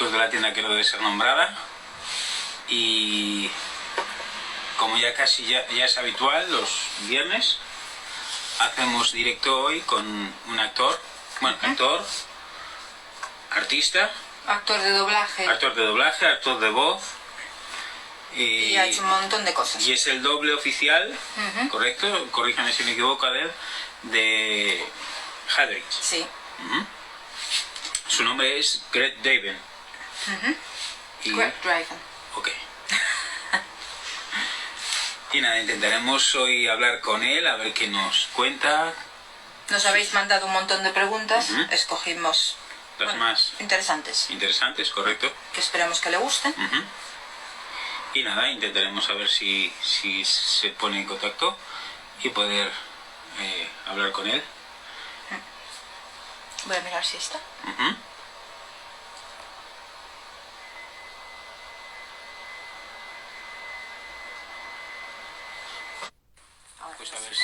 chicos de la tienda que no debe ser nombrada, y como ya casi ya es habitual, los viernes hacemos directo hoy con un actor, bueno, actor, artista, actor de doblaje, actor de voz, y ha hecho un montón de cosas. Y es el doble oficial, correcto, corríjame si me equivoco, de Hagrid. Sí. Su nombre es Greg Draven. Greg Draven. Ok. Y nada, intentaremos hoy hablar con él, a ver qué nos cuenta. Nos habéis mandado un montón de preguntas, escogimos las más interesantes. Interesantes, correcto. Que esperamos que le gusten. Y nada, intentaremos a ver si se pone en contacto y poder hablar con él. Voy a mirar si está. Pues a ver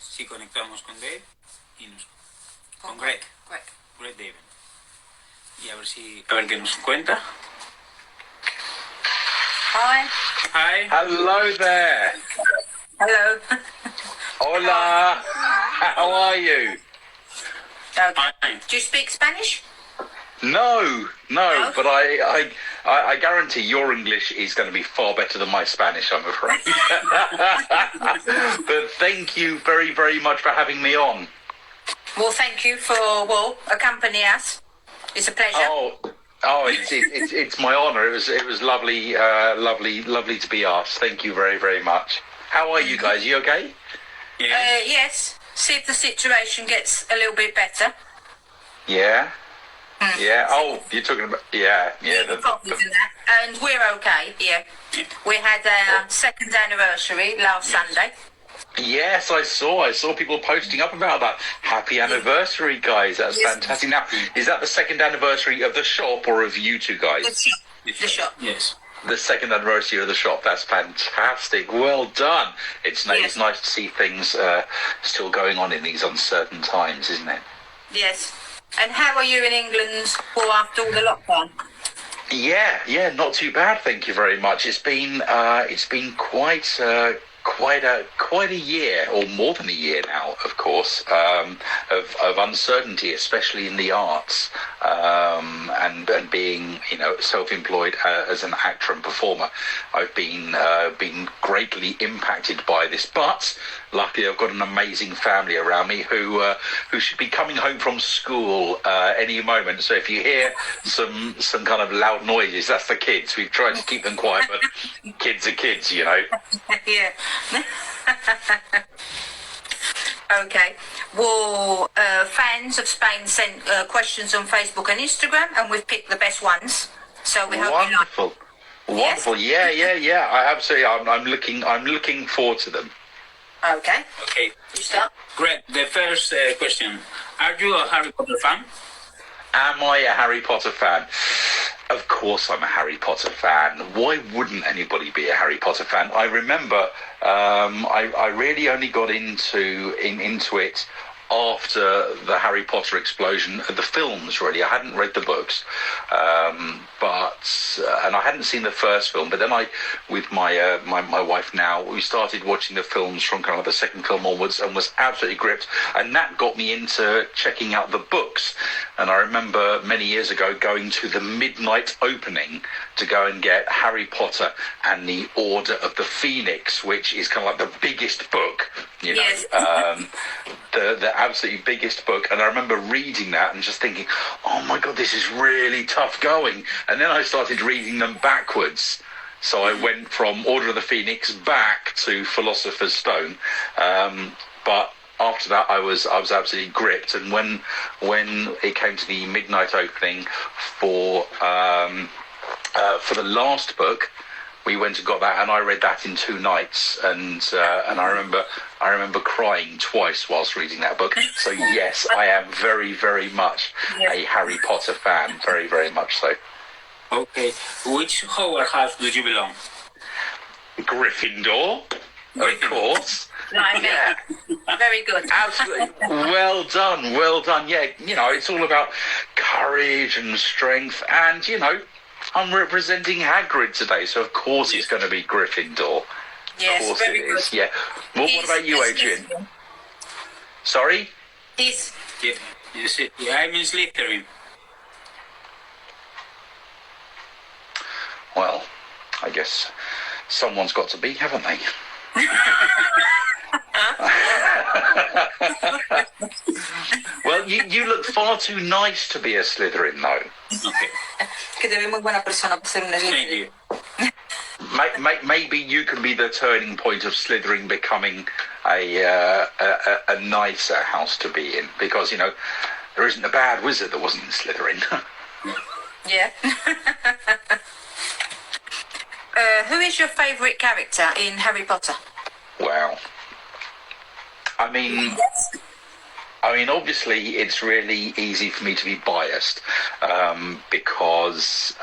si conectamos con Dave y con Greg David. Y a ver qué nos cuenta. Hi. Hi. Hello there. Hello. Hola. How are you? Okay. Fine. Do you speak Spanish? No, but I guarantee your English is going to be far better than my Spanish, I'm afraid. But thank you very, very much for having me on. Well, thank you for accompanying us. It's a pleasure. It's my honour. It was lovely, lovely to be asked. Thank you very, very much. How are you guys? You okay? Yeah. Yes. See if the situation gets a little bit better. Yeah. Yeah. Oh, you're talking about And we're okay. Yeah. We had our second anniversary last Sunday. Yes, I saw people posting up about that. Happy anniversary, guys. That's fantastic. Now, is that the second anniversary of the shop or of you two guys? The shop. Yes. The second anniversary of the shop. That's fantastic. Well done. It's nice to see things still going on in these uncertain times, isn't it? Yes. And how are you in England after all the lockdown? Yeah, not too bad. Thank you very much. It's been quite a year, or more than a year now, of course, of uncertainty, especially in the arts, and being, self-employed as an actor and performer. I've been greatly impacted by this, but luckily I've got an amazing family around me who should be coming home from school any moment. So if you hear some kind of loud noises, that's the kids. We've tried to keep them quiet, but kids are kids, Yeah. Okay. Well, fans of Spain sent questions on Facebook and Instagram, and we've picked the best ones. So we hope you like. Wonderful. Yes? Yeah. I absolutely. I'm looking forward to them. Okay. Okay. You start. Great. The first question: are you a Harry Potter fan? Am I a Harry Potter fan? Of course I'm a Harry Potter fan. Why wouldn't anybody be a Harry Potter fan? I remember I really only got into it after the Harry Potter explosion, the films really. I hadn't read the books, and I hadn't seen the first film, but then with my wife now, we started watching the films from kind of the second film onwards and was absolutely gripped, and that got me into checking out the books. And I remember many years ago going to the midnight opening to go and get Harry Potter and the Order of the Phoenix, which is kind of like the biggest book, Yes. The absolutely biggest book. And I remember reading that and just thinking, oh my God, this is really tough going. And then I started reading them backwards. So I went from Order of the Phoenix back to Philosopher's Stone. But after that, I was absolutely gripped. And when it came to the midnight opening for the last book, we went and got that, and I read that in 2 nights, and I remember crying twice whilst reading that book. So yes, I am very, very much a Harry Potter fan, very, very much so. Okay, which Hogwarts house do you belong? Gryffindor, of course. like me. Very good. Absolutely. Well done, well done. Yeah, you know, it's all about courage and strength. And, you know, I'm representing Hagrid today, so of course it's going to be Gryffindor. Yes, of course very it good. is. Yeah. Well, what about you, Adrian? Sorry? He's... Yeah, I'm in Slytherin. Well, I guess someone's got to be, haven't they? Well, you look far too nice to be a Slytherin, though. Okay. Que te ve muy buena persona para ser una Thank you. Maybe you can be the turning point of Slytherin becoming a nicer house to be in, because, you know, there isn't a bad wizard that wasn't in Slytherin. Yeah. Who is your favourite character in Harry Potter? Wow. I mean, obviously, it's really easy for me to be biased because,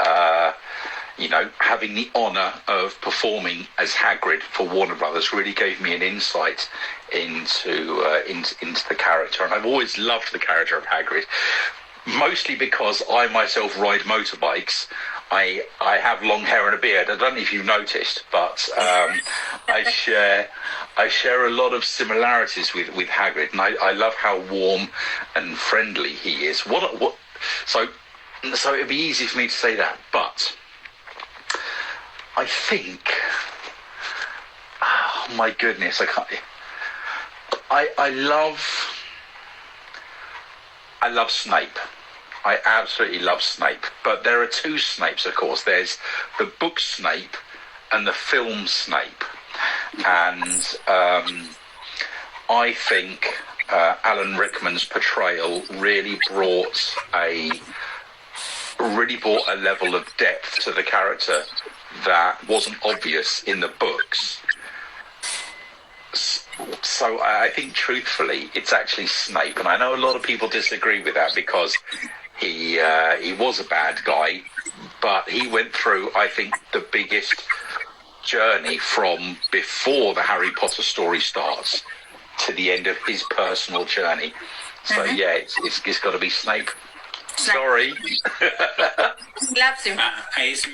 you know, having the honour of performing as Hagrid for Warner Brothers really gave me an insight into the character, and I've always loved the character of Hagrid, mostly because I myself ride motorbikes. I have long hair and a beard. I don't know if you've noticed, but I share a lot of similarities with Hagrid, and I love how warm and friendly he is. So it'd be easy for me to say that, but I think, oh my goodness, I can't. I love Snape. I absolutely love Snape. But there are two Snapes, of course. There's the book Snape and the film Snape. And I think Alan Rickman's portrayal really brought a level of depth to the character that wasn't obvious in the books. So I think, truthfully, it's actually Snape, and I know a lot of people disagree with that because he was a bad guy, but he went through, I think, the biggest journey from before the Harry Potter story starts to the end of his personal journey. So yeah, it's got to be Snape. Sorry. He loves him. It's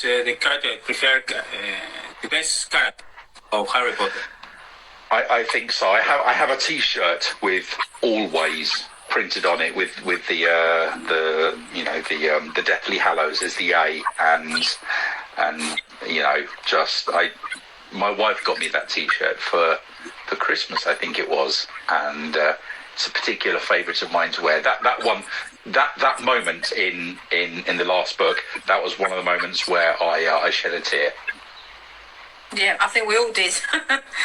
the character I prefer, the best character of Harry Potter. I think so. I have a T-shirt with "Always" printed on it with the Deathly Hallows as the A, and you know, my wife got me that T-shirt for Christmas, I think it was, and it's a particular favourite of mine to wear. That moment in the last book, that was one of the moments where I shed a tear. Yeah, I think we all did.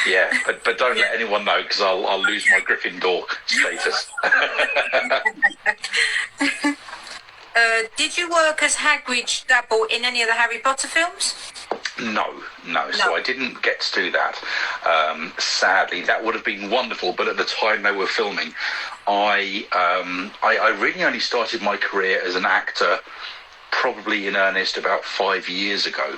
Yeah, but don't let anyone know, because I'll lose my Gryffindor status. Did you work as Hagrid double in any of the Harry Potter films? No. So I didn't get to do that. Sadly, that would have been wonderful, but at the time they were filming, I really only started my career as an actor probably in earnest about 5 years ago.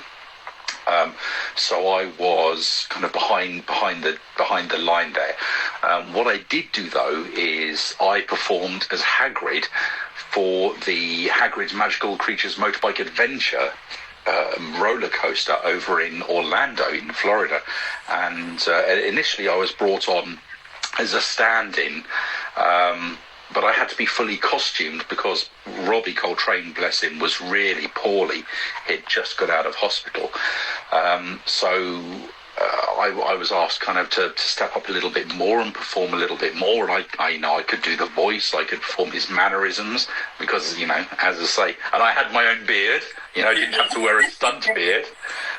So I was kind of behind the line there. What I did do, though, is I performed as Hagrid for the Hagrid's Magical Creatures Motorbike Adventure roller coaster over in Orlando in Florida, and initially I was brought on as a stand-in, but I had to be fully costumed because Robbie, Coltrane, bless him, was really poorly. He'd just got out of hospital. So I was asked kind of to step up a little bit more and perform a little bit more. And I could do the voice, I could perform his mannerisms, because, you know, as I say, and I had my own beard. You know, I didn't have to wear a stunt beard.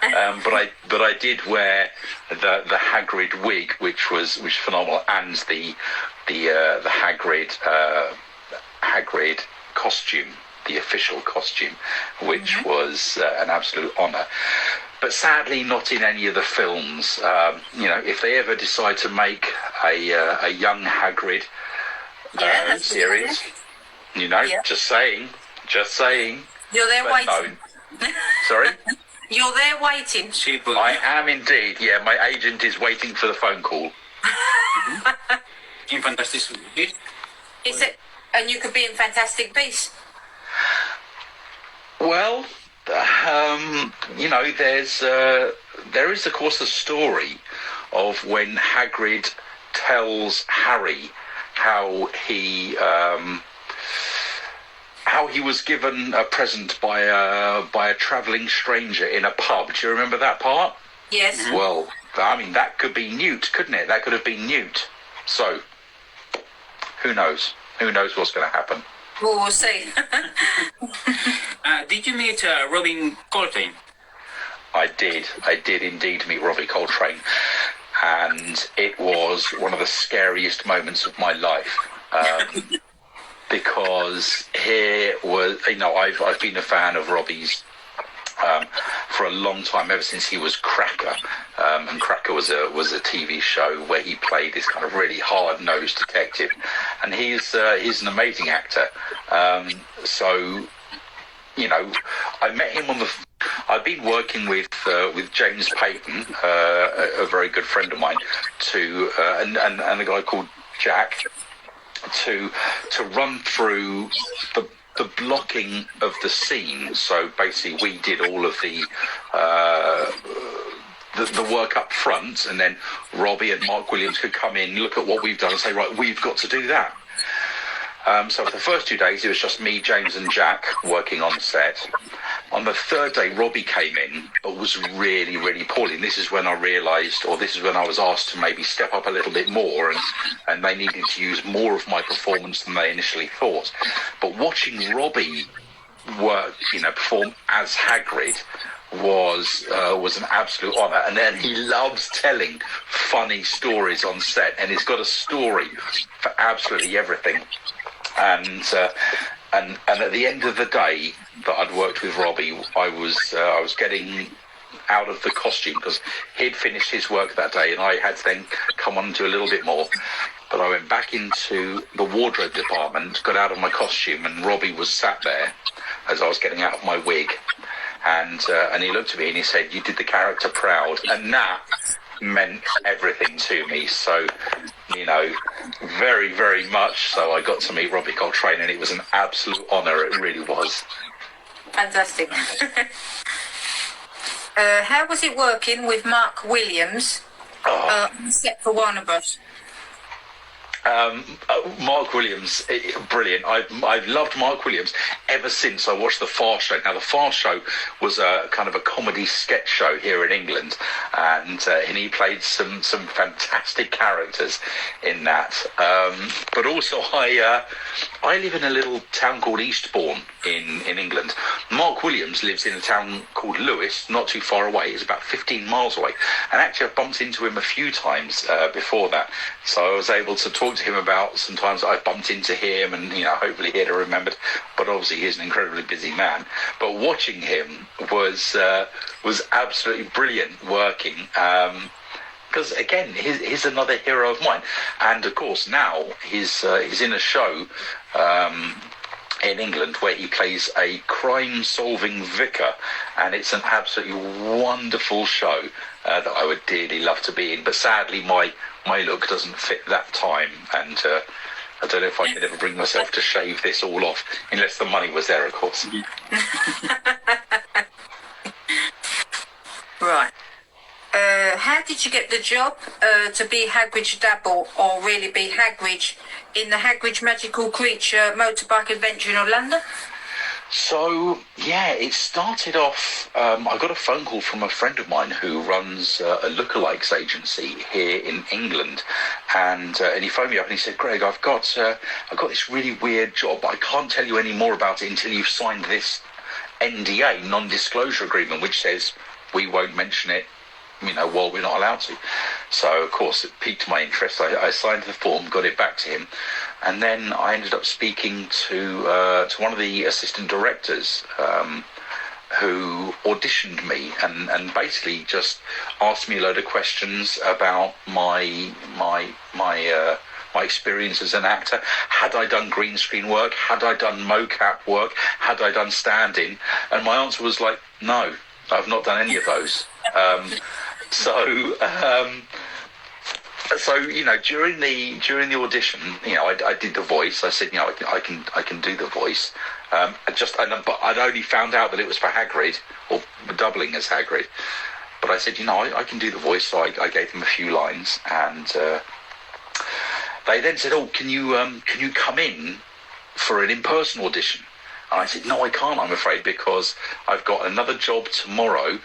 But I did wear the Hagrid wig, which was phenomenal, and the Hagrid costume, the official costume, which was an absolute honour. But sadly, not in any of the films. You know, if they ever decide to make a young Hagrid series, you know, just saying. You're there but waiting. No. Sorry? You're there waiting. I am indeed. Yeah, my agent is waiting for the phone call. In Fantastic Beasts. Is it? And you could be in Fantastic Beasts. Well, there is, of course, the story of when Hagrid tells Harry how he was given a present by a travelling stranger in a pub. Do you remember that part? Yes. Well, I mean, that could be Newt, couldn't it? That could have been Newt. So, who knows? Who knows what's going to happen? Well, we'll see. Did you meet Robin Coltrane? I did indeed meet Robbie Coltrane, and it was one of the scariest moments of my life. Because here was, I've been a fan of Robbie's for a long time, ever since he was Cracker, and Cracker was a TV show where he played this kind of really hard-nosed detective, and he's an amazing actor. So, I met him I've been working with James Payton, a very good friend of mine, and a guy called Jack, to run through the blocking of the scene. So basically we did all of the work up front, and then Robbie and Mark Williams could come in, look at what we've done and say, right, we've got to do that. So for the first 2 days, it was just me, James and Jack working on set. On the third day, Robbie came in, but was really, really poorly. And this is when I realised, or this is when I was asked to maybe step up a little bit more, and they needed to use more of my performance than they initially thought. But watching Robbie work, perform as Hagrid was an absolute honour. And then he loves telling funny stories on set, and he's got a story for absolutely everything. And at the end of the day that I'd worked with Robbie, I was getting out of the costume because he'd finished his work that day, and I had to then come on and do a little bit more. But I went back into the wardrobe department, got out of my costume, and Robbie was sat there as I was getting out of my wig, and he looked at me and he said, "You did the character proud," and that meant everything to me. So, very, very much so. I got to meet Robbie Coltrane, and it was an absolute honour. It really was. Fantastic. How was it working with Mark Williams on set for Warner Bros? Mark Williams, brilliant. I've loved Mark Williams ever since I watched The Fast Show. Now, The Fast Show was a kind of a comedy sketch show here in England, and he played some fantastic characters in that. But also, I live in a little town called Eastbourne in England. Mark Williams lives in a town called Lewes, not too far away. It's about 15 miles away. And actually, I've bumped into him a few times before that. So I was able to talk to him about sometimes I've bumped into him, and hopefully he'd have remembered. But obviously he's an incredibly busy man. But watching him was absolutely brilliant working. Because again, he's another hero of mine, and of course now he's in a show in England where he plays a crime-solving vicar, and it's an absolutely wonderful show that I would dearly love to be in. But sadly, my look doesn't fit that time, and I don't know if I could ever bring myself to shave this all off, unless the money was there, of course. Right. How did you get the job to be Hagrid's double, or really be Hagrid in the Hagrid's Magical Creature motorbike adventure in Orlando? So, yeah, it started off, I got a phone call from a friend of mine who runs a lookalikes agency here in England, and he phoned me up and he said, "Greg, I've got this really weird job. I can't tell you any more about it until you've signed this NDA, non-disclosure agreement, which says we won't mention it, while we're not allowed to." So, of course, it piqued my interest. I signed the form, got it back to him, and then I ended up speaking to one of the assistant directors who auditioned me and basically just asked me a load of questions about my experience as an actor. Had I done green screen work? Had I done mocap work? Had I done stand-in? And my answer was like, no, I've not done any of those. So So during the audition, I did the voice. I said, I can do the voice. But I'd only found out that it was for Hagrid, or doubling as Hagrid. But I said, I can do the voice. So I gave them a few lines, and they then said, "Oh, can you come in for an in-person audition?" And I said, "No, I can't, I'm afraid, because I've got another job tomorrow.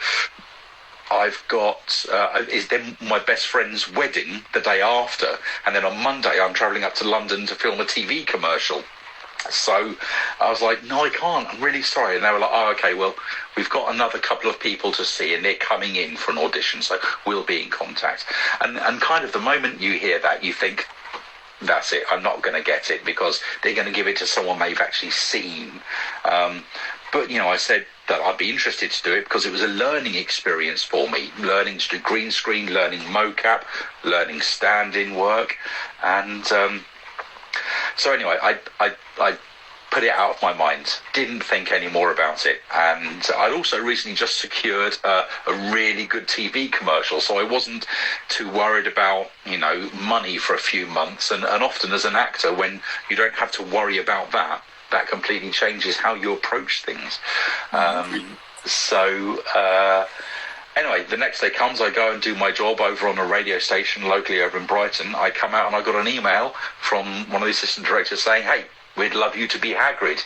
I've got is then my best friend's wedding the day after, and then on Monday I'm travelling up to London to film a TV commercial." So I was like, "No, I can't. I'm really sorry." And they were like, "Oh, okay. Well, we've got another couple of people to see, and they're coming in for an audition, so we'll be in contact." And kind of the moment you hear that, you think, that's it, I'm not going to get it, because they're going to give it to someone they've actually seen. But I said that I'd be interested to do it because it was a learning experience for me, learning to do green screen, learning mocap, learning stand-in work. And so anyway, I put it out of my mind, didn't think any more about it. And I'd also recently just secured a really good TV commercial, so I wasn't too worried about, money for a few months. And often as an actor, when you don't have to worry about that completely changes how you approach things. Anyway, the next day comes, I go and do my job over on a radio station locally over in Brighton. I come out and I got an email from one of the assistant directors saying, "Hey, we'd love you to be Hagrid."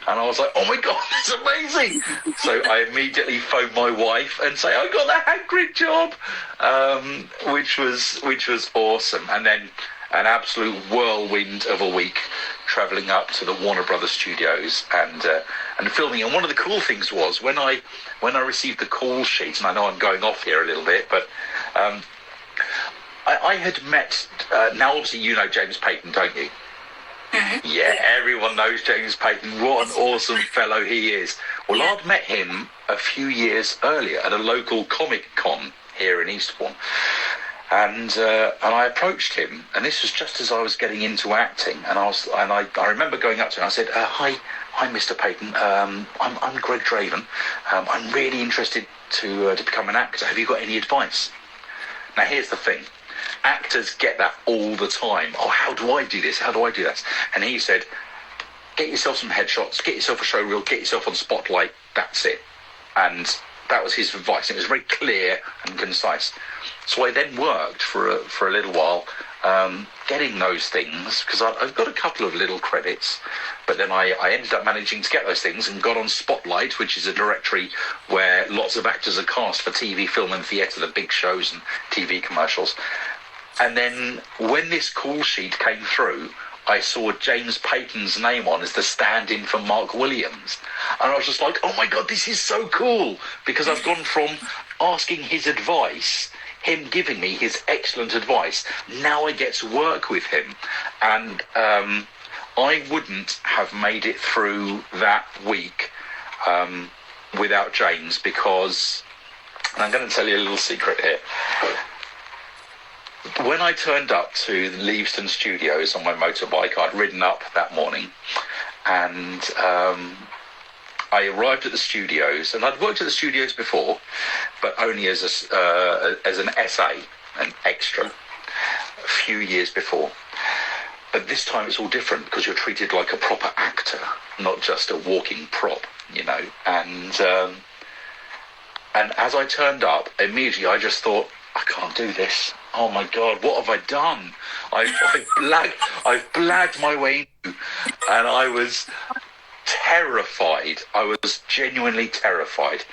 And I was like, "Oh my God, that's amazing." So I immediately phoned my wife and say, "I got the Hagrid job," which was awesome. And then an absolute whirlwind of a week travelling up to the Warner Brothers studios and filming. And one of the cool things was when I received the call sheet, and I know I'm going off here a little bit, but I had met, now obviously you know James Payton, don't you? Yeah, everyone knows James Payton. What an awesome fellow he is. Well, I'd met him a few years earlier at a local Comic Con here in Eastbourne. And I approached him, and this was just as I was getting into acting, and I remember going up to him. I said, "Hi, Mr. Payton. I'm Greg Draven. I'm really interested to become an actor. Have you got any advice?" Now, here's the thing: actors get that all the time. "Oh, how do I do this? How do I do that?" And he said, "Get yourself some headshots. Get yourself a show reel. Get yourself on Spotlight. That's it." And that was his advice. It was very clear and concise. So I then worked for a little while, getting those things, because I've got a couple of little credits, but then I ended up managing to get those things and got on Spotlight, which is a directory where lots of actors are cast for TV, film and theatre, the big shows and TV commercials. And then when this call sheet came through, I saw James Payton's name on as the stand-in for Mark Williams. And I was just like, "Oh my God, this is so cool," because I've gone from asking his advice, him giving me his excellent advice, now I get to work with him. And I wouldn't have made it through that week without James, because, and I'm going to tell you a little secret here. When I turned up to the Leavesden Studios on my motorbike, I'd ridden up that morning, and I arrived at the studios, and I'd worked at the studios before, but only as an SA, an extra, a few years before. But this time it's all different, because you're treated like a proper actor, not just a walking prop, And as I turned up, immediately I just thought, I can't do this. Oh my God, what have I done? I've blagged my way into, and I was terrified. I was genuinely terrified.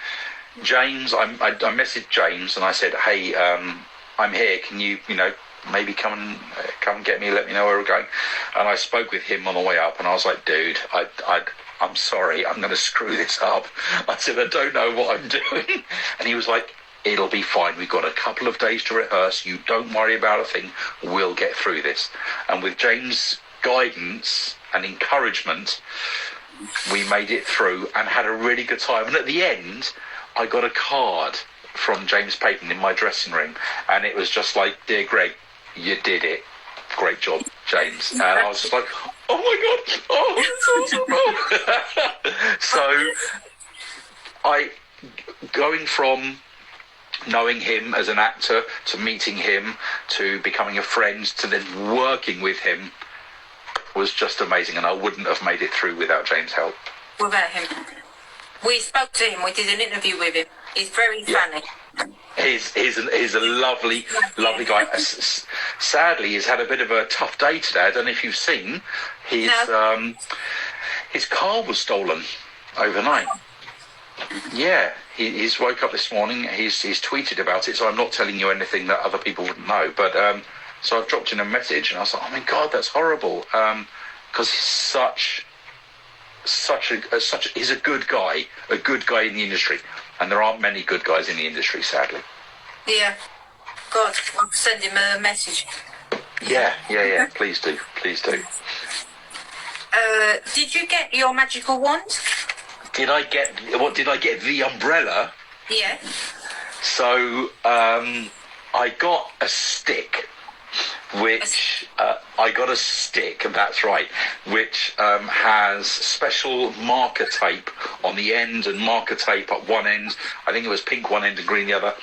James, I messaged James and I said, "Hey, I'm here. Can you, maybe come and get me, let me know where we're going?" And I spoke with him on the way up, and I was like, "Dude, I'm sorry, I'm going to screw this up." I said, "I don't know what I'm doing." And he was like, "It'll be fine. We've got a couple of days to rehearse. You don't worry about a thing. We'll get through this." And with James' guidance and encouragement, we made it through and had a really good time. And at the end, I got a card from James Payton in my dressing room, and it was just like, "Dear Greg, you did it. Great job, James." And I was just like, "Oh my God, oh, that's awesome." So going from knowing him as an actor, to meeting him, to becoming a friend, to then working with him was just amazing, and I wouldn't have made it through without James' help. Without him. We spoke to him, we did an interview with him. He's very funny. He's a lovely guy. Sadly, he's had a bit of a tough day today. I don't know if you've seen. His car was stolen overnight. Yeah, he's woke up this morning. He's tweeted about it, so I'm not telling you anything that other people wouldn't know. But so I've dropped in a message, and I was like, oh my God, that's horrible. Because he's he's a good guy in the industry, and there aren't many good guys in the industry, sadly. Yeah. God, I'll send him a message. Yeah. Please do. Did you get your magical wand? Did I get the umbrella? Yeah. So I got a stick, which that's right, which has special marker tape on the end and marker tape at one end. I think it was pink one end and green the other,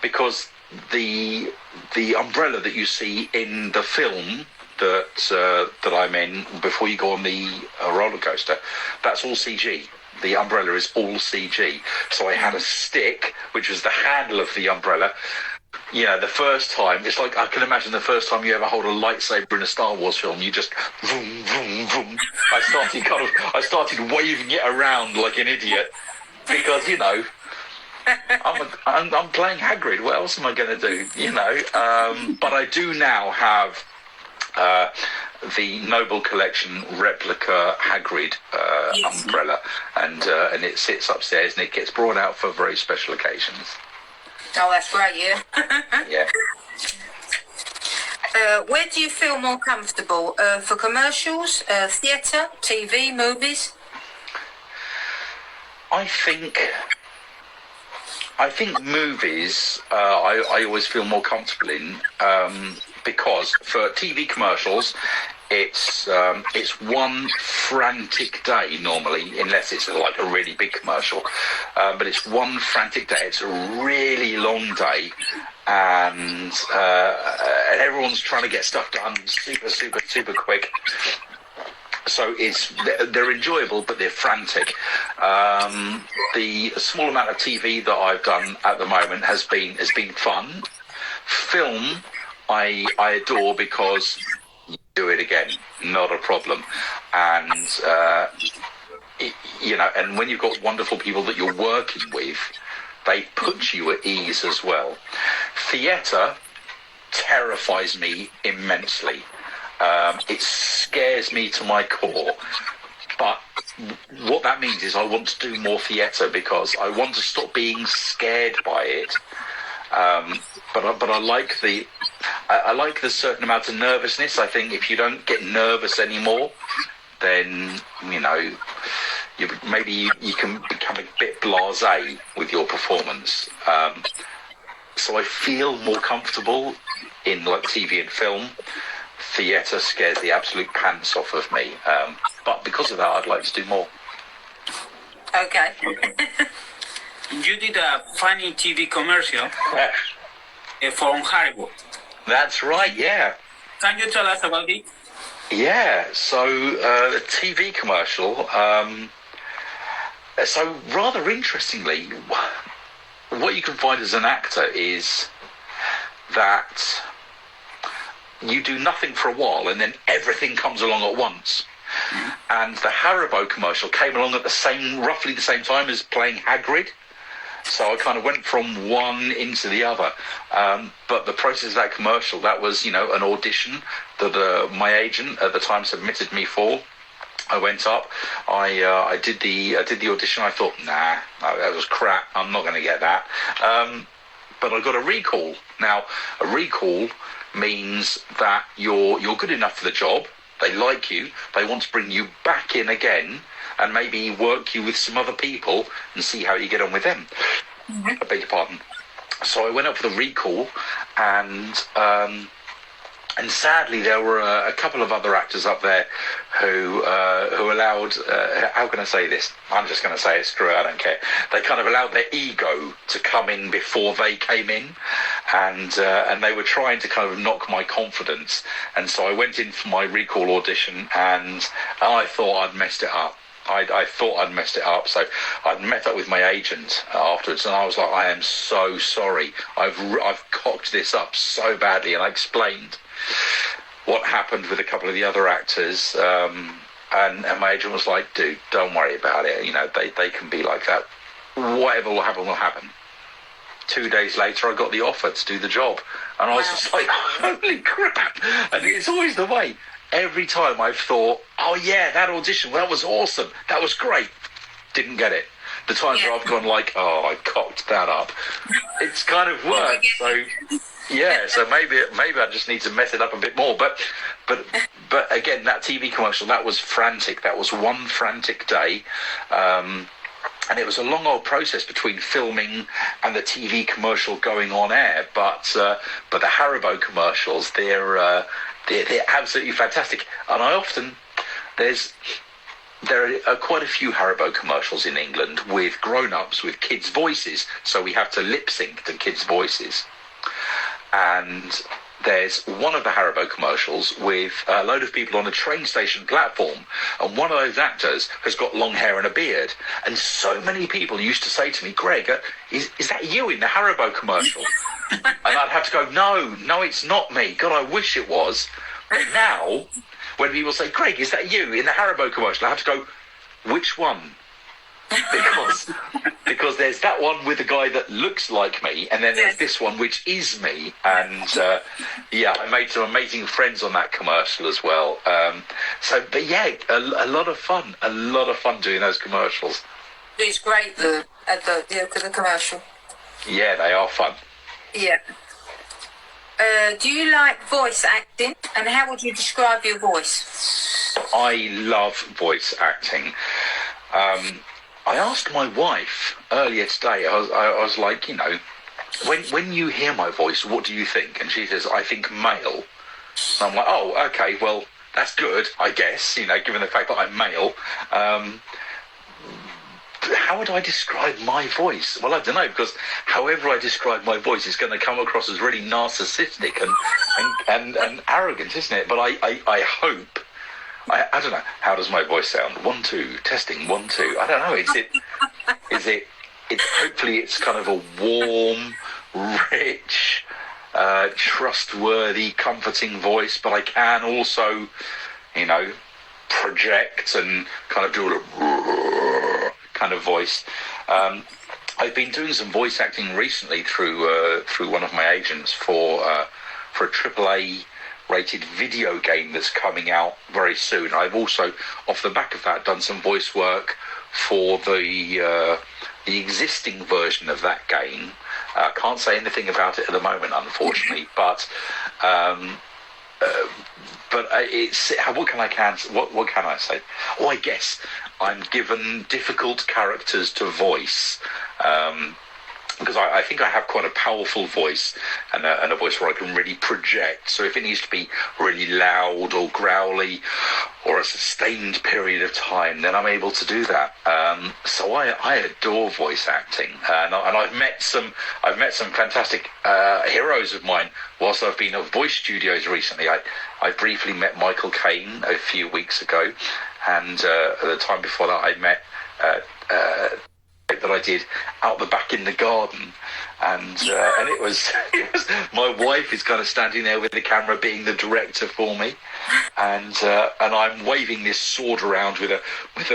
because the umbrella that you see in the film that I'm in before you go on the roller coaster, that's all CG. The umbrella is all CG. So I had a stick, which was the handle of the umbrella. You know, the first time, it's like, I can imagine the first time you ever hold a lightsaber in a Star Wars film, you just vroom, vroom, vroom. I started waving it around like an idiot, because, you know, I'm playing Hagrid. What else am I going to do? You know, but I do now have the Noble Collection replica Hagrid umbrella, and it sits upstairs, and it gets brought out for very special occasions. Oh, that's great, yeah. Yeah. Where do you feel more comfortable? For commercials, theatre, TV, movies? I think movies I always feel more comfortable in, because for TV commercials it's one frantic day normally, unless it's like a really big commercial, but it's one frantic day. It's a really long day, and everyone's trying to get stuff done super quick. So they're enjoyable, but they're frantic. The small amount of TV that I've done at the moment has been fun. Film, I adore, because you do it again, not a problem. And and when you've got wonderful people that you're working with, they put you at ease as well. Theatre terrifies me immensely. It scares me to my core, but what that means is I want to do more theatre, because I want to stop being scared by it. But I like the certain amount of nervousness. I think if you don't get nervous anymore, then maybe you can become a bit blasé with your performance. So I feel more comfortable in like TV and film. Theatre scares the absolute pants off of me, but because of that, I'd like to do more. Okay. You did a funny TV commercial for Haribo. That's right, yeah. Can you tell us about it? Yeah, so the TV commercial, so rather interestingly, what you can find as an actor is that you do nothing for a while and then everything comes along at once. And the Haribo commercial came along at roughly the same time as playing Hagrid. So I kind of went from one into the other. But the process of that commercial, that was, an audition that my agent at the time submitted me for. I went up, I did the audition. I thought, nah, that was crap. I'm not going to get that. But I got a recall. Now, a recall means that you're good enough for the job. They like you. They want to bring you back in again and maybe work you with some other people and see how you get on with them. I beg your pardon. So I went up for the recall, and And sadly, there were a couple of other actors up there who allowed. How can I say this? I'm just going to say it. Screw it. I don't care. They kind of allowed their ego to come in before they came in, and they were trying to kind of knock my confidence. And so I went in for my recall audition, and I thought I'd messed it up. I thought I'd messed it up, so I'd met up with my agent afterwards, and I was like, I am so sorry. I've cocked this up so badly, and I explained what happened with a couple of the other actors, and my agent was like, dude, don't worry about it. You know, they can be like that. Whatever will happen, will happen. 2 days later, I got the offer to do the job, and I was just like, holy crap. And it's always the way. Every time I've thought, oh yeah, that audition, that was awesome, that was great, didn't get it. The times where I've gone like, oh, I cocked that up, it's kind of worked. So yeah, so maybe I just need to mess it up a bit more. But again, that TV commercial, that was frantic. That was one frantic day. And it was a long old process between filming and the TV commercial going on air. But the Haribo commercials, they're absolutely fantastic. And there are quite a few Haribo commercials in England with grown-ups, with kids' voices. So we have to lip sync to kids' voices. And there's one of the Haribo commercials with a load of people on a train station platform, and one of those actors has got long hair and a beard. And so many people used to say to me, Greg, is that you in the Haribo commercial? And I'd have to go, no, it's not me. God, I wish it was. But now, when people say, Greg, is that you in the Haribo commercial? I have to go, which one? Because there's that one with the guy that looks like me, and then there's this one which is me. And I made some amazing friends on that commercial as well. But yeah, a lot of fun doing those commercials. It's great, the commercial. Yeah, they are fun. Yeah. Do you like voice acting, and how would you describe your voice? I love voice acting. I asked my wife earlier today, I was like, you know, when you hear my voice, what do you think? And she says, I think male. And I'm like, oh, okay, well, that's good, I guess, you know, given the fact that I'm male. How would I describe my voice? Well, I don't know, because however I describe my voice is going to come across as really narcissistic and arrogant, isn't it? But I hope... I don't know. How does my voice sound? 1, 2, testing, 1, 2. I don't know. Hopefully it's kind of a warm, rich, trustworthy, comforting voice, but I can also, you know, project and kind of do a kind of voice. I've been doing some voice acting recently through one of my agents for a AAA rated video game that's coming out very soon. I've also, off the back of that, done some voice work for the existing version of that game. I can't say anything about it at the moment, unfortunately, but it's what can I say? Oh, I guess I'm given difficult characters to voice. Because I think I have quite a powerful voice and a voice where I can really project. So if it needs to be really loud or growly or a sustained period of time, then I'm able to do that. So I adore voice acting, and I've met some fantastic heroes of mine whilst I've been at voice studios recently. I briefly met Michael Caine a few weeks ago, and at the time before that I met that I did out the back in the garden, and it was my wife is kind of standing there with the camera being the director for me, and I'm waving this sword around with a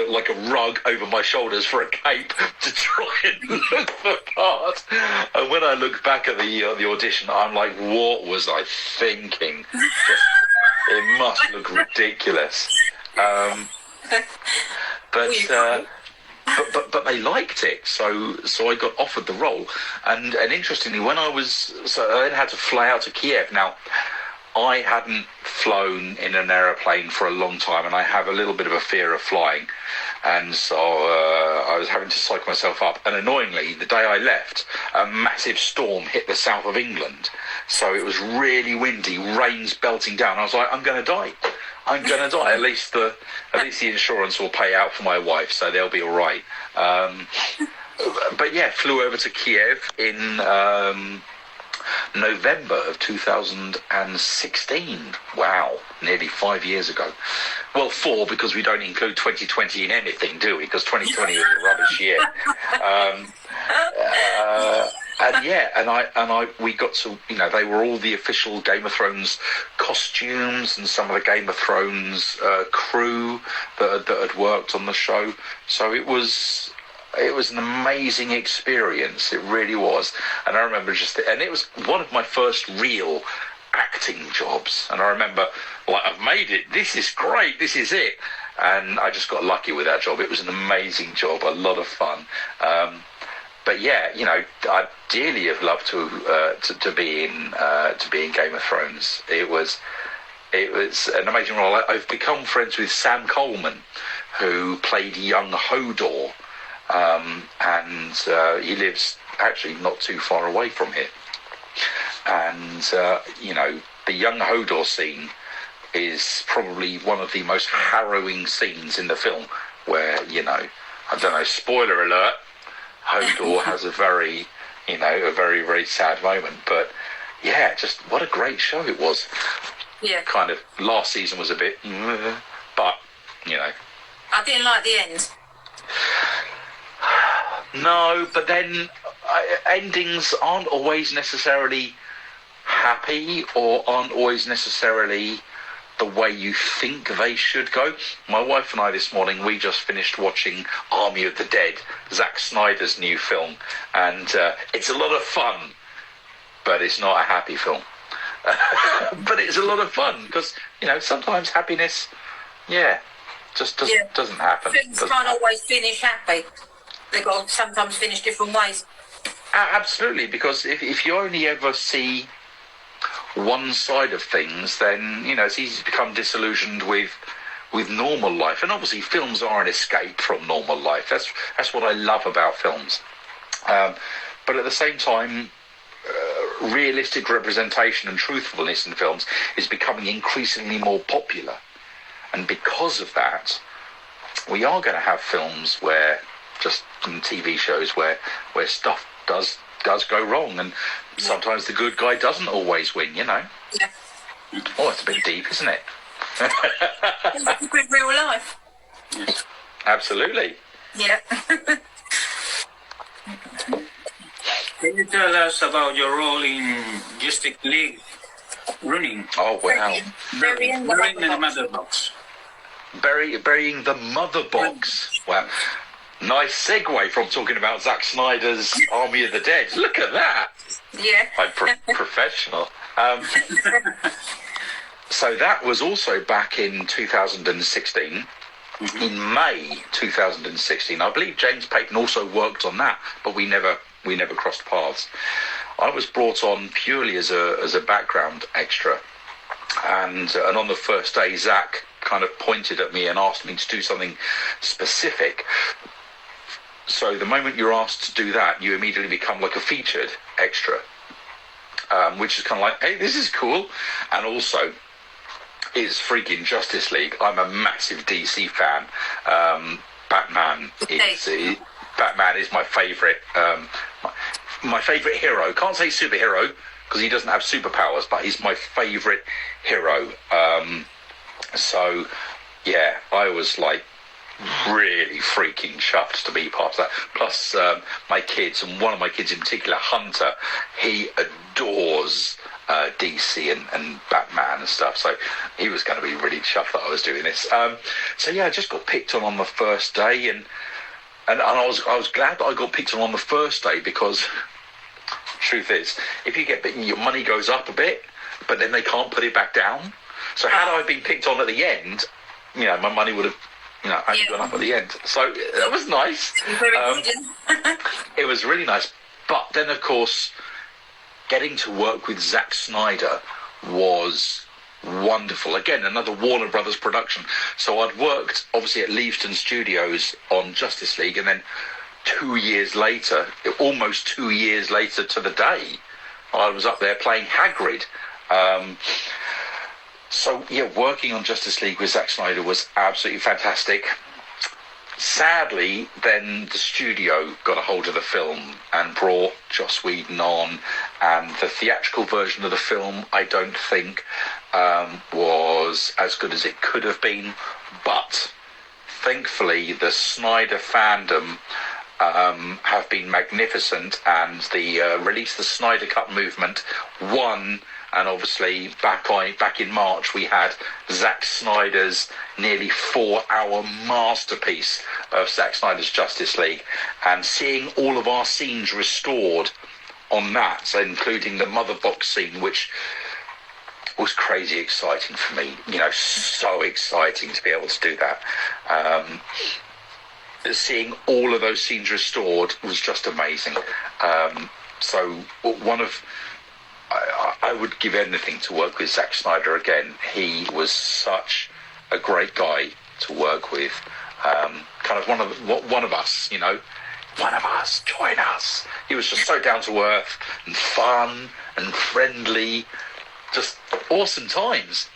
like a rug over my shoulders for a cape to try and look the part. And when I look back at the audition, I'm like, what was I thinking? It must look ridiculous. But they liked it, so I got offered the role, and interestingly, I then had to fly out to Kiev. Now, I hadn't flown in an aeroplane for a long time, and I have a little bit of a fear of flying. And so I was having to psych myself up. And annoyingly, the day I left, a massive storm hit the south of England. So it was really windy, rain's belting down. I was like, I'm going to die. I'm going to die. At least the insurance will pay out for my wife, so they'll be all right. But yeah, flew over to Kiev in November of 2016. Wow, nearly 5 years ago. Well, 4, because we don't include 2020 in anything, do we? Because 2020 was a rubbish year. We got to, they were all the official Game of Thrones costumes and some of the Game of Thrones crew that had worked on the show. So it was an amazing experience. It really was. And I remember and it was one of my first real acting jobs. And I remember, I've made it. This is great. This is it. And I just got lucky with that job. It was an amazing job, a lot of fun. But yeah, I'd dearly have loved to be in Game of Thrones. It was an amazing role. I've become friends with Sam Coleman, who played young Hodor, and he lives actually not too far away from here. And the young Hodor scene is probably one of the most harrowing scenes in the film, where I don't know, spoiler alert, Hodor has a very very sad moment. But yeah, just what a great show it was. Yeah. Kind of last season was a bit, but I didn't like the end. No, but then endings aren't always necessarily happy, or aren't always necessarily the way you think they should go. My wife and I this morning, we just finished watching Army of the Dead, Zack Snyder's new film, and it's a lot of fun, but it's not a happy film. But it's a lot of fun, because sometimes happiness just doesn't happen. Films can't always finish happy. They've got to sometimes finish different ways. Absolutely, because if you only ever see one side of things, then it's easy to become disillusioned with normal life. And obviously films are an escape from normal life. That's what I love about films. But at the same time, realistic representation and truthfulness in films is becoming increasingly more popular. And because of that, we are going to have films where, just in TV shows, where stuff does go wrong, and sometimes the good guy doesn't always win, Yeah. Oh, it's a bit deep, isn't it? It's a real life. Yes. Absolutely. Yeah. Can you tell us about your role in Justice League running? Oh, wow. Burying the mother box. Burying the mother box. Wow. Nice segue from talking about Zack Snyder's Army of the Dead. Look at that. Yeah. I'm professional. So that was also back in 2016. Mm-hmm. In May 2016, I believe James Payton also worked on that, but we never crossed paths. I was brought on purely as a background extra, and on the first day, Zack kind of pointed at me and asked me to do something specific. So the moment you're asked to do that, you immediately become like a featured extra, which is kind of like, hey, this is cool. And also, it's freaking Justice League. I'm a massive DC fan. Batman is my favourite. My favourite hero. Can't say superhero because he doesn't have superpowers, but he's my favourite hero. So yeah, I was like really freaking chuffed to be part of that. Plus my kids, and one of my kids in particular, Hunter, he adores DC and Batman and stuff, so he was going to be really chuffed that I was doing this. So yeah, I just got picked on the first day, and I was glad that I got picked on the first day, because truth is, if you get bitten, your money goes up a bit, but then they can't put it back down. So had I been picked on at the end, my money would have only gone up at the end. So that was nice. It was really nice. But then, of course, getting to work with Zack Snyder was wonderful. Again, another Warner Brothers production. So I'd worked, obviously, at Leavesden Studios on Justice League, and then 2 years later, almost 2 years later to the day, I was up there playing Hagrid. So, yeah, working on Justice League with Zack Snyder was absolutely fantastic. Sadly, then the studio got a hold of the film and brought Joss Whedon on, and the theatrical version of the film, I don't think, was as good as it could have been. But thankfully, the Snyder fandom have been magnificent, and the Release the Snyder Cut movement won. And obviously, back in March, we had Zack Snyder's nearly 4-hour masterpiece of Zack Snyder's Justice League. And seeing all of our scenes restored on that, so including the mother box scene, which was crazy exciting for me. You know, so exciting to be able to do that. Seeing all of those scenes restored was just amazing. So I would give anything to work with Zack Snyder again. He was such a great guy to work with. Kind of one of us, you know. One of us, join us. He was just so down to earth and fun and friendly. Just awesome times,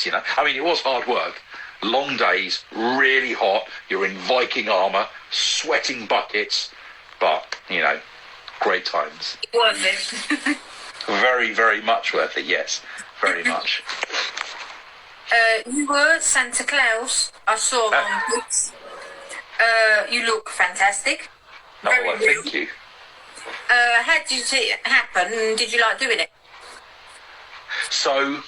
you know. I mean, it was hard work. Long days, really hot. You're in Viking armour, sweating buckets. But, you know, great times. Worth it. Very, very much worth it, yes. Very much. You were Santa Claus. I saw on books. You look fantastic. Oh, well, thank you. How did you see it happen? Did you like doing it? So,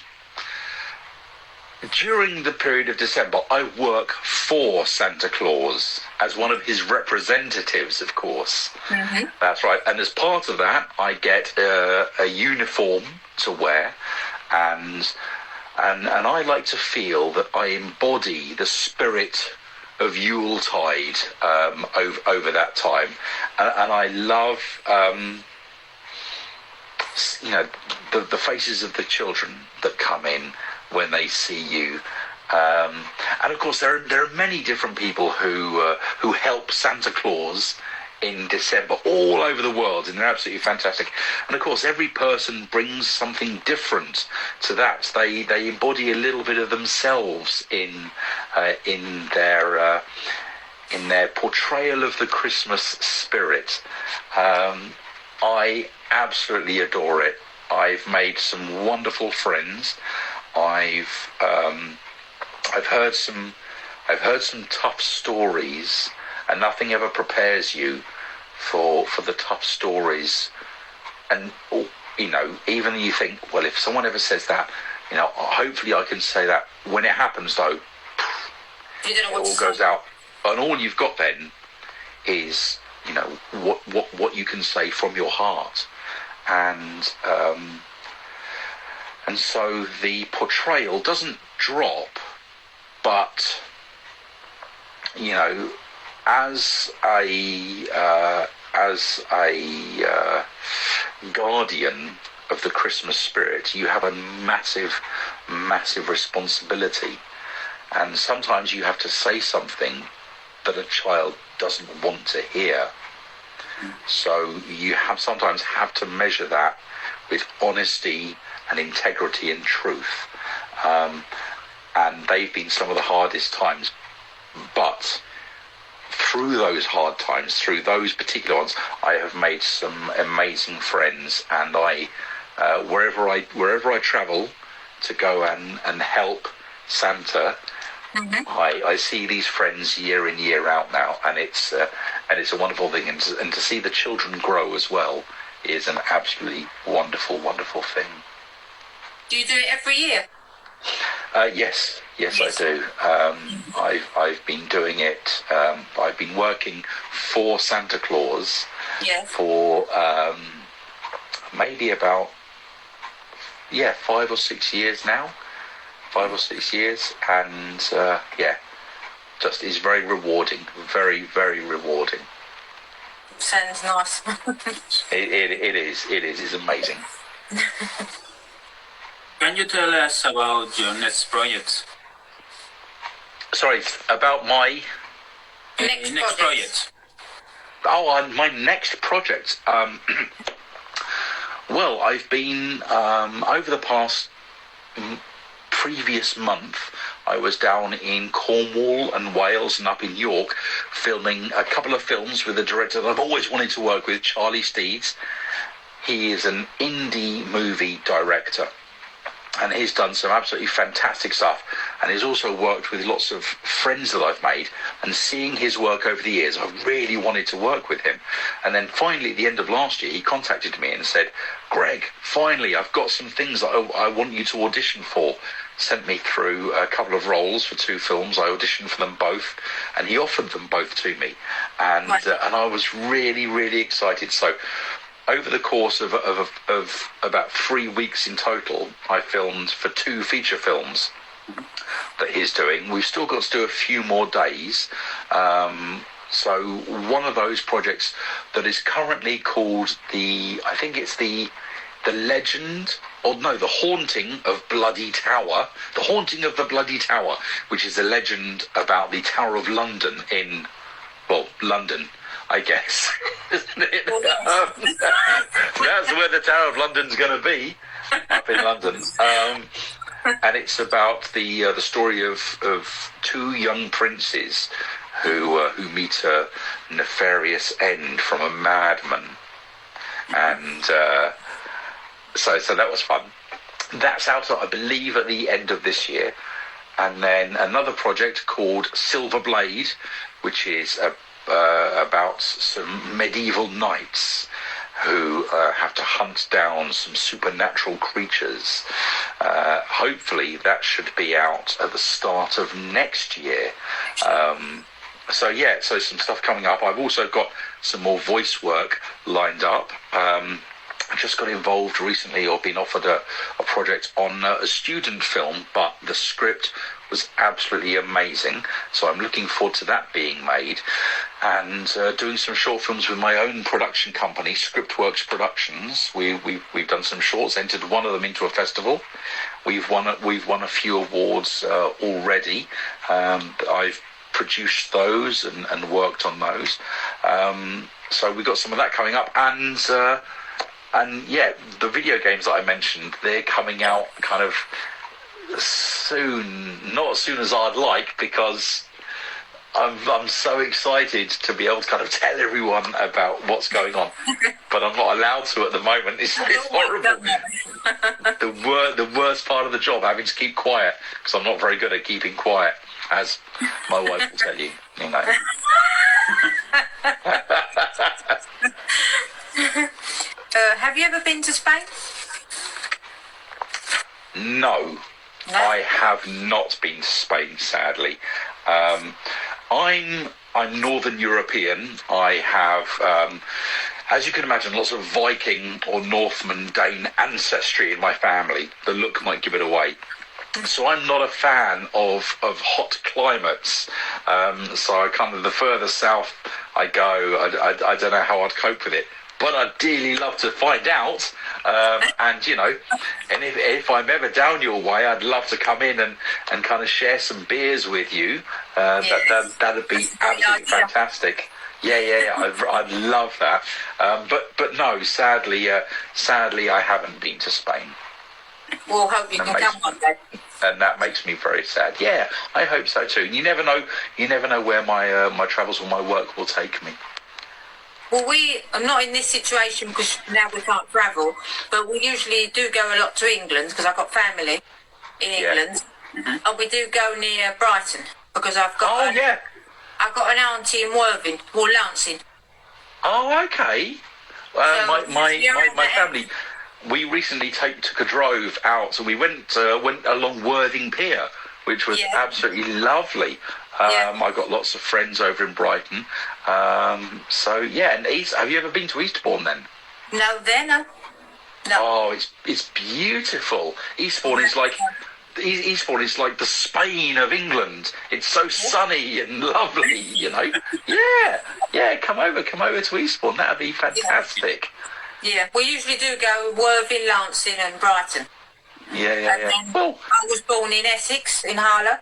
during the period of December, I work for Santa Claus as one of his representatives, of course. Mm-hmm. That's right. And as part of that, I get a uniform to wear, and I like to feel that I embody the spirit of Yuletide over that time, and I love you know, the faces of the children that come in when they see you, and of course there are many different people who help Santa Claus in December all over the world, and they're absolutely fantastic. And of course every person brings something different to that. They embody a little bit of themselves in their portrayal of the Christmas spirit. I absolutely adore it. I've made some wonderful friends. I've heard some tough stories, and nothing ever prepares you for the tough stories. And you know, even you think, well, if someone ever says that, you know, hopefully I can say that. When it happens, though, it all goes out, and all you've got then is, you know, what you can say from your heart. And so the portrayal doesn't drop, but, you know, as a guardian of the Christmas spirit, you have a massive, massive responsibility. And sometimes you have to say something that a child doesn't want to hear. So you sometimes have to measure that with honesty and integrity and truth. And they've been some of the hardest times. But through those hard times, through those particular ones, I have made some amazing friends. And wherever I travel to go and help Santa, mm-hmm. I see these friends year in, year out now, and it's a wonderful thing. And to see the children grow as well is an absolutely wonderful, wonderful thing. Do you do it every year? Yes, I do. I've been doing it. I've been working for Santa Claus for maybe about 5 or 6 years now. 5 or 6 years, and just is very rewarding. Very, very rewarding. Sounds nice. It is. It's amazing. Can you tell us about your next project? Sorry, about my Next project. My next project. Well, I've been over the past previous month. I was down in Cornwall and Wales and up in York filming a couple of films with a director that I've always wanted to work with, Charlie Steeds. He is an indie movie director, and he's done some absolutely fantastic stuff, and he's also worked with lots of friends that I've made, and seeing his work over the years, I really wanted to work with him. And then finally at the end of last year, he contacted me and said, Greg, finally I've got some things that I want you to audition for. Sent me through a couple of roles for 2 films. I auditioned for them both, and he offered them both to me, and I was really, really excited. So over the course of about 3 weeks in total, I filmed for 2 feature films that he's doing. We've still got to do a few more days. So one of those projects that is currently called the Legend, or no, the Haunting of Bloody Tower. The Haunting of the Bloody Tower, which is a legend about the Tower of London in, well, London, I guess. Isn't it? That's where the Tower of London's going to be, up in London. And it's about the story of 2 young princes who meet a nefarious end from a madman. And so that was fun. That's out, I believe, at the end of this year. And then another project called Silver Blade, which is about some medieval knights who have to hunt down some supernatural creatures. Hopefully that should be out at the start of next year. So some stuff coming up. I've also got some more voice work lined up. I just got involved recently, or been offered a project on a student film, but the script was absolutely amazing. So I'm looking forward to that being made, and doing some short films with my own production company, Scriptworks Productions. We've done some shorts, entered one of them into a festival. We've won a few awards already. I've produced those and worked on those. So we've got some of that coming up, and yeah, the video games that I mentioned, they're coming out kind of soon, not as soon as I'd like, because I'm so excited to be able to kind of tell everyone about what's going on, but I'm not allowed to at the moment. It's horrible. The worst part of the job, having to keep quiet, because I'm not very good at keeping quiet, as my wife will tell you, you know. Have you ever been to Spain? No, I have not been to Spain, sadly. I'm Northern European. I have, as you can imagine, lots of Viking or Northman Dane ancestry in my family. The look might give it away. So I'm not a fan of hot climates. So I kind of, the further south I go, I don't know how I'd cope with it. But I'd dearly love to find out, and you know, and if I'm ever down your way, I'd love to come in and kind of share some beers with you. That'd be absolutely fantastic. Yeah, I'd love that. But no, sadly, I haven't been to Spain. We'll hope you can come one day. And that makes me very sad. Yeah, I hope so too. You never know where my travels or my work will take me. Well, we are not in this situation because now we can't travel, but we usually do go a lot to England because I've got family in England, and we do go near Brighton because I've got I've got an auntie in Worthing, or Lancing. Oh, okay. My family, we recently took a drove out, so we went along Worthing Pier, which was absolutely lovely. I got lots of friends over in Brighton. So yeah, and have you ever been to Eastbourne then? No. Oh, it's beautiful. Eastbourne is like the Spain of England. It's so sunny and lovely, you know. Yeah. Come over to Eastbourne. That'd be fantastic. Yeah, we usually do go Worthing, Lancing, and Brighton. Yeah. Then Well, I was born in Essex, in Harlow.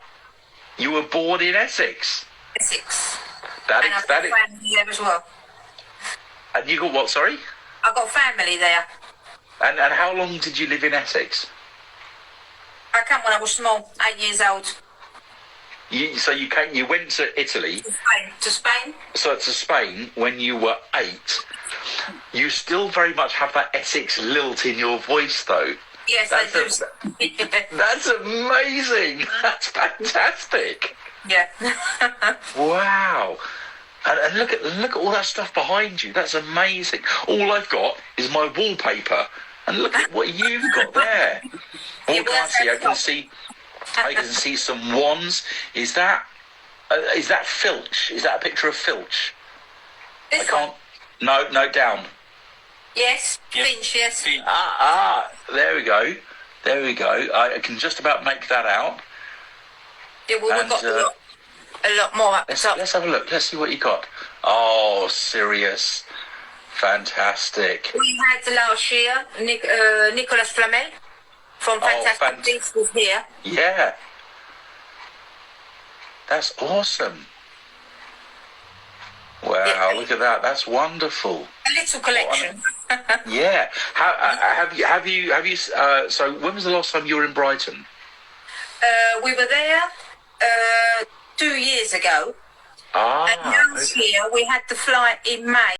you were born in Essex. Essex. That And I've is. got family there as well. And you got what? Sorry. I've got family there. And how long did you live in Essex? I came when I was small, 8 years old. So you came. You went to Italy. To Spain. So to Spain when you were 8. You still very much have that Essex lilt in your voice, though. Yes, I do. That's amazing. That's fantastic. Yeah. Wow. And look at all that stuff behind you. That's amazing. All I've got is my wallpaper. And look at what you've got there. Oh, I can't see. I can see some wands. Is that Filch? Is that a picture of Filch? This one? No, down. Yes, Finch, yes. There we go. I can just about make that out. Yeah, well, we've got a lot more up the top. Let's have a look. Let's see what you got. Oh, Sirius. Fantastic. We had last year, Nicolas Flamel from Fantastic Beasts was here. Yeah. That's awesome. Wow, look at that. That's wonderful. A little collection. Yeah. Have you? So when was the last time you were in Brighton? We were there 2 years ago. And last year we had the flight in May.